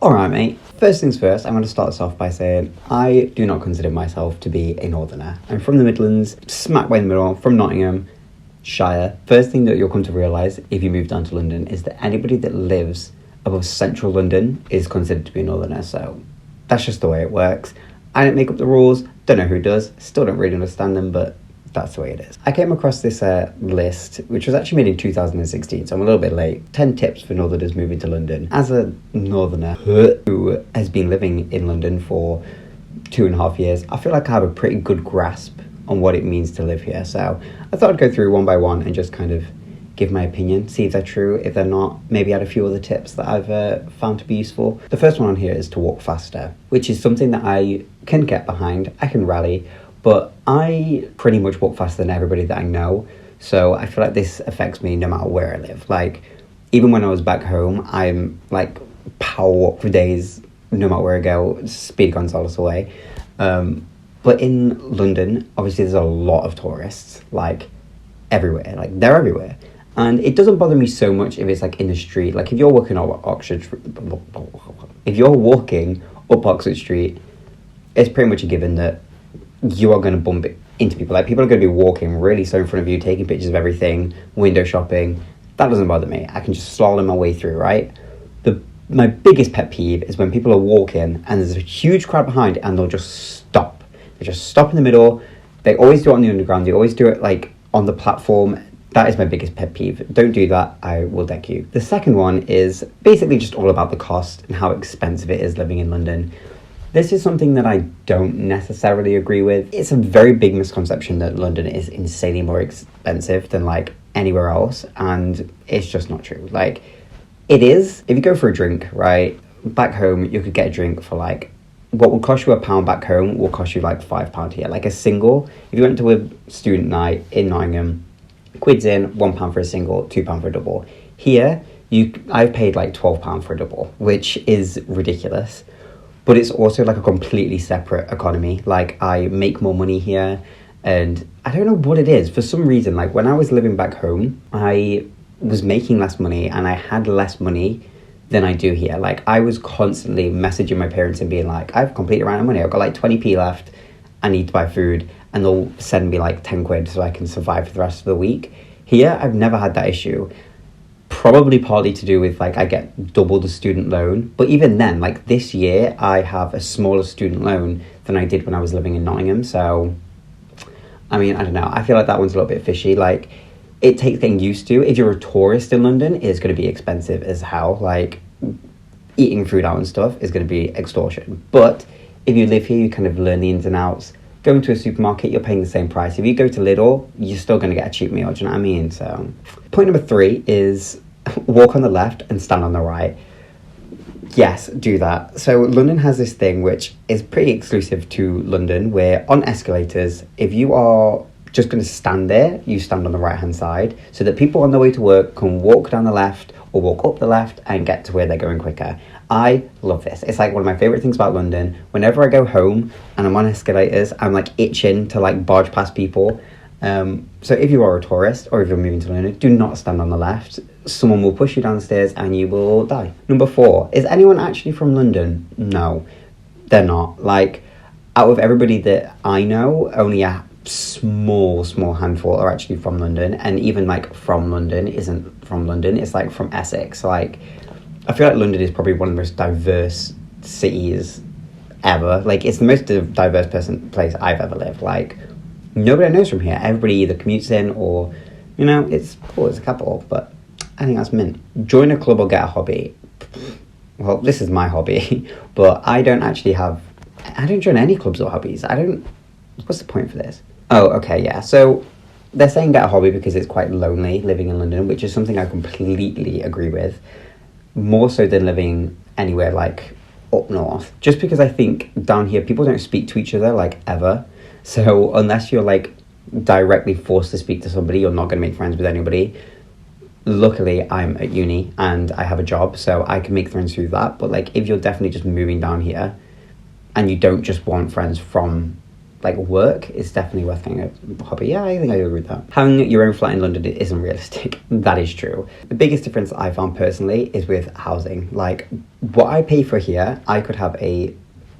Alright, mate. First things first, I'm going to start this off by saying I do not consider myself to be a northerner. I'm from the Midlands, smack by in the middle, from Nottingham, Shire. First thing that you'll come to realise if you move down to London is that anybody that lives above central London is considered to be a northerner, so that's just the way it works. I don't make up the rules, don't know who does, still don't really understand them, but that's the way it is. I came across this list, which was actually made in 2016, so I'm a little bit late. 10 tips for northerners moving to London. As a northerner who has been living in London for 2.5 years, I feel like I have a pretty good grasp on what it means to live here. So I thought I'd go through one by one and just kind of give my opinion, see if they're true. If they're not, maybe add a few other tips that I've found to be useful. The first one on here is to walk faster, which is something that I can get behind, I can rally, but I pretty much walk faster than everybody that I know. So I feel like this affects me no matter where I live. Like, even when I was back home, I'm like power walk for days, no matter where I go, Speedy Gonzales away. But in London, obviously there's a lot of tourists, like everywhere, like they're everywhere. And it doesn't bother me so much if it's like in the street. Like if you're walking up Oxford Street, it's pretty much a given that you are going to bump into people. Like people are going to be walking really slow in front of you, taking pictures of everything, window shopping. That doesn't bother me. I can just slalom my way through, right? My biggest pet peeve is when people are walking and there's a huge crowd behind and they'll just stop. They just stop in the middle. They always do it on the underground. They always do it like on the platform. That is my biggest pet peeve. Don't do that, I will deck you. The second one is basically just all about the cost and how expensive it is living in London. This is something that I don't necessarily agree with. It's a very big misconception that London is insanely more expensive than like anywhere else, and it's just not true. Like, it is. If you go for a drink, right, back home, you could get a drink for like, what would cost you £1 back home will cost you like £5 here. Like a single, if you went to a student night in Nottingham, quids in, £1 for a single, £2 for a double. Here, I've paid like £12 for a double, which is ridiculous. But it's also like a completely separate economy. Like I make more money here and I don't know what it is. For some reason, like when I was living back home, I was making less money and I had less money than I do here. Like I was constantly messaging my parents and being like, I've completely run out of money. I've got like 20p left. I need to buy food. And they'll send me like 10 quid so I can survive for the rest of the week. Here, I've never had that issue. Probably partly to do with like I get double the student loan, but even then, like this year I have a smaller student loan than I did when I was living in Nottingham. So I mean, I don't know, I feel like that one's a little bit fishy. Like it takes getting used to. If you're a tourist in London, it's going to be expensive as hell. Like eating food out and stuff is going to be extortion, but if you live here, you kind of learn the ins and outs. Going to a supermarket, you're paying the same price. If you go to Lidl, you're still going to get a cheap meal, do you know what I mean? So, point number 3 is walk on the left and stand on the right. Yes, do that. So, London has this thing which is pretty exclusive to London, where on escalators, if you are just going to stand there, you stand on the right-hand side, so that people on their way to work can walk down the left or walk up the left and get to where they're going quicker. I love this. It's like one of my favourite things about London. Whenever I go home and I'm on escalators, I'm like itching to like barge past people. So if you are a tourist or if you're moving to London, do not stand on the left. Someone will push you downstairs and you will die. Number 4, is anyone actually from London? No, they're not. Like, out of everybody that I know, only a small handful are actually from London. And even like from London isn't from London. It's like from Essex. Like, I feel like London is probably one of the most diverse cities ever. Like, it's the most diverse place I've ever lived. Like, nobody knows from here. Everybody either commutes in or, you know, it's cool, it's a capital, but I think that's mint. Join a club or get a hobby. Well, this is my hobby, but I don't join any clubs or hobbies. What's the point for this? Oh, okay, yeah. So they're saying get a hobby because it's quite lonely living in London, which is something I completely agree with. More so than living anywhere like up north. Just because I think down here people don't speak to each other like ever. So unless you're like directly forced to speak to somebody, you're not going to make friends with anybody. Luckily, I'm at uni and I have a job, so I can make friends through that. But like if you're definitely just moving down here and you don't just want friends from like work, it's definitely worth getting a hobby. Yeah, I think I agree with that. Having your own flat in London isn't realistic. That is true. The biggest difference I found personally is with housing. Like, what I pay for here, I could have a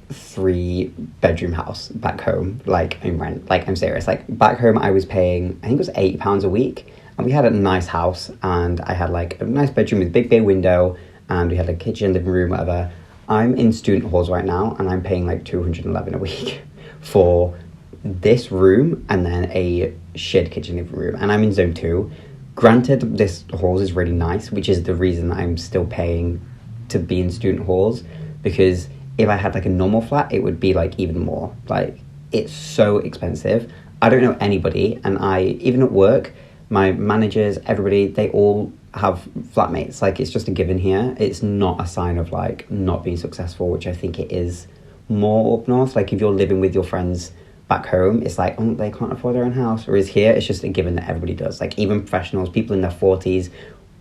3-bedroom house back home, like in rent. Like, I'm serious. Like, back home I was paying, I think it was £80 a week, and we had a nice house, and I had like a nice bedroom with a big bay window, and we had a kitchen, living room, whatever. I'm in student halls right now, and I'm paying like 211 a week for this room and then a shared kitchen living room, and I'm in zone 2. Granted, this halls is really nice, which is the reason I'm still paying to be in student halls, because if I had like a normal flat, it would be like even more. Like, it's so expensive. I don't know anybody, and even at work, my managers, everybody, they all have flatmates. Like, it's just a given here. It's not a sign of like not being successful, which I think it is more up north. Like, if you're living with your friends back home, it's like, oh, they can't afford their own house. Whereas here, it's just a given that everybody does. Like, even professionals, people in their 40s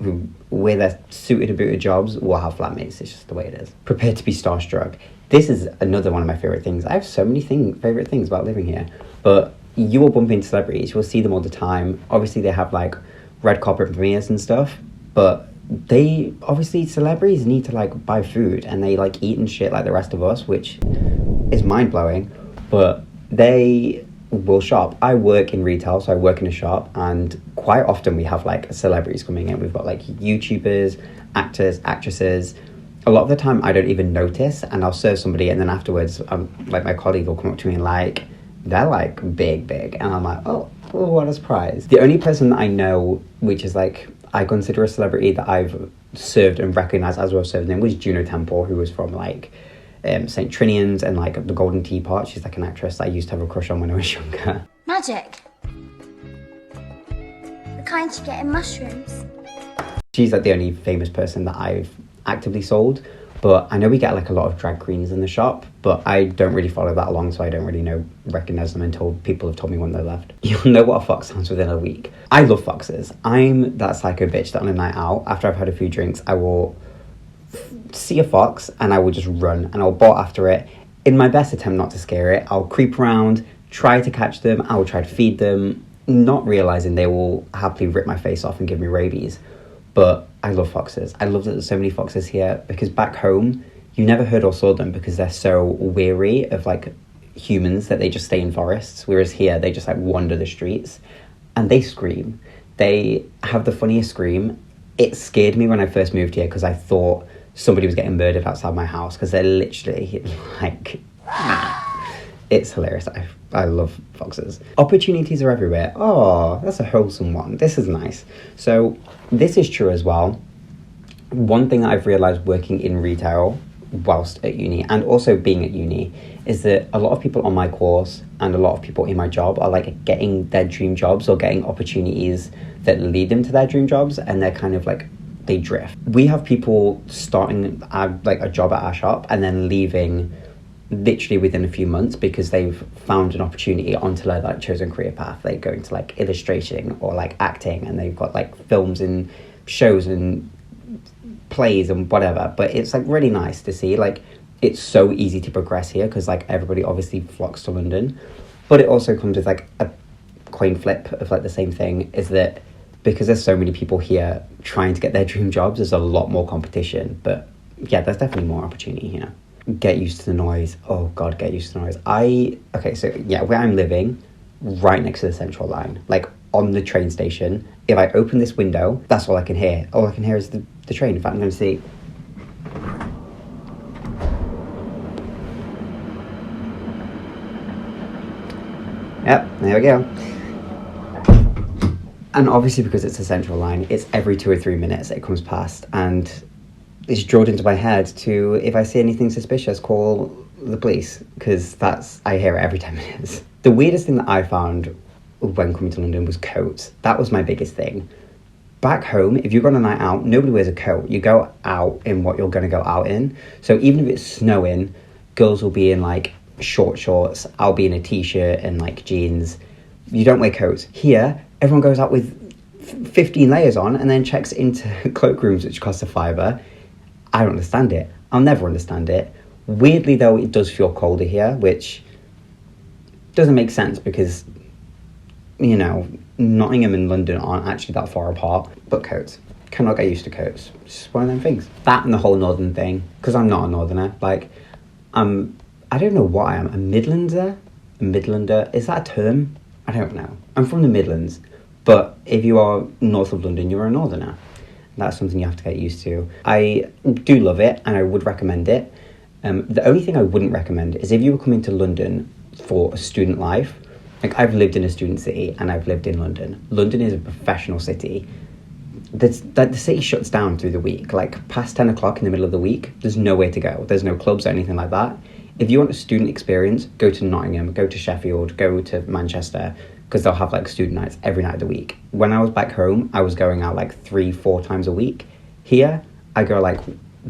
who wear their suited and booted jobs will have flatmates. It's just the way it is. Prepare to be starstruck. This is another one of my favourite things. I have so many favourite things about living here. But you will bump into celebrities. You'll see them all the time. Obviously, they have like red carpet premieres and stuff. But celebrities need to like buy food, and they like eat and shit like the rest of us, which is mind-blowing. But they will shop. I work in retail, so I work in a shop, and quite often we have like celebrities coming in. We've got like YouTubers, actors, actresses. A lot of the time I don't even notice, and I'll serve somebody, and then afterwards like my colleague will come up to me and like, they're like big, and I'm like, oh, what a surprise. The only person that I know which is like I consider a celebrity that I've served and recognised as well serving them was Juno Temple, who was from like St. Trinian's and like the Golden Teapot. She's like an actress that I used to have a crush on when I was younger. Magic? The kind you get in mushrooms? She's like the only famous person that I've actively sold, but I know we get like a lot of drag queens in the shop, but I don't really follow that along, so I don't really recognize them until people have told me when they left. You'll know what a fox sounds within a week. I love foxes. I'm that psycho bitch that on a night out, after I've had a few drinks, I will see a fox and I will just run, and I'll bolt after it in my best attempt not to scare it. I'll creep around, try to catch them, I will try to feed them, not realizing they will happily rip my face off and give me rabies. But I love foxes. I love that there's so many foxes here, because back home you never heard or saw them because they're so weary of like humans that they just stay in forests, whereas here they just like wander the streets and they scream. They have the funniest scream. It scared me when I first moved here because I thought somebody was getting murdered outside my house, because they're literally like, it's hilarious. I love foxes. Opportunities are everywhere. Oh, that's a wholesome one. This is nice. So this is true as well. One thing that I've realised working in retail whilst at uni, and also being at uni, is that a lot of people on my course and a lot of people in my job are like getting their dream jobs or getting opportunities that lead them to their dream jobs, and they're kind of like, they drift. We have people starting like a job at our shop and then leaving literally within a few months because they've found an opportunity onto their like chosen career path. They go into like illustration or like acting, and they've got like films and shows and plays and whatever. But it's like really nice to see, like, it's so easy to progress here because like everybody obviously flocks to London. But it also comes with like a coin flip of like the same thing, is that because there's so many people here trying to get their dream jobs, there's a lot more competition. But yeah, there's definitely more opportunity here. Get used to the noise. Oh God, get used to the noise. Okay, so yeah, where I'm living, right next to the Central Line, like on the train station. If I open this window, that's all I can hear. All I can hear is the train. In fact, I'm going to see. Yep, there we go. And obviously because it's a Central Line, it's every 2 or 3 minutes it comes past, and it's drilled into my head to, if I see anything suspicious, call the police, because I hear it every 10 minutes. The weirdest thing that I found when coming to London was coats. That was my biggest thing. Back home, if you're on a night out, nobody wears a coat. You go out in what you're going to go out in. So even if it's snowing, girls will be in like short shorts. I'll be in a t-shirt and like jeans. You don't wear coats. Here, everyone goes out with 15 layers on and then checks into cloakrooms, which cost a fiver. I don't understand it. I'll never understand it. Weirdly though, it does feel colder here, which doesn't make sense because, you know, Nottingham and London aren't actually that far apart. But coats. Cannot get used to coats. It's just one of them things. That and the whole northern thing, because I'm not a northerner. Like, I don't know what I am. A Midlander? A Midlander? Is that a term? I don't know. I'm from the Midlands, but if you are north of London, you're a northerner. That's something you have to get used to. I do love it, and I would recommend it. The only thing I wouldn't recommend is if you were coming to London for a student life. Like, I've lived in a student city, and I've lived in London. London is a professional city. The city shuts down through the week. Like, past 10 o'clock in the middle of the week, there's nowhere to go. There's no clubs or anything like that. If you want a student experience, go to Nottingham, go to Sheffield, go to Manchester, because they'll have, like, student nights every night of the week. When I was back home, I was going out, like, 3-4 times a week. Here, I go, like,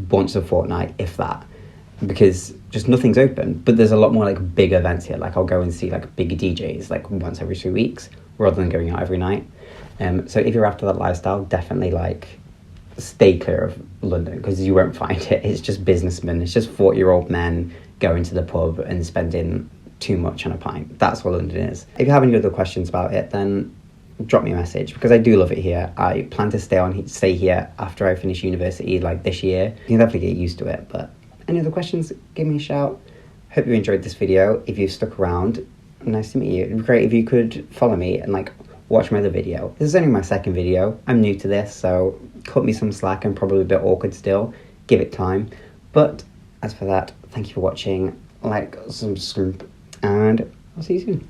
once a fortnight, if that, because just nothing's open. But there's a lot more, like, big events here. Like, I'll go and see, like, big DJs, like, once every 2 weeks, rather than going out every night. So if you're after that lifestyle, definitely, like, stay clear of London, because you won't find it. It's just businessmen. It's just 40-year-old men going to the pub and spending too much on a pint. That's what London is. If you have any other questions about it, then drop me a message, because I do love it here. I plan to stay here after I finish university, like, this year. You can definitely get used to it. But any other questions, give me a shout. Hope you enjoyed this video. If you've stuck around, nice to meet you. It'd be great if you could follow me and, like, watch my other video. This is only my second video. I'm new to this, so cut me some slack. I'm probably a bit awkward still. Give it time. But as for that, thank you for watching. Like, subscribe, and I'll see you soon.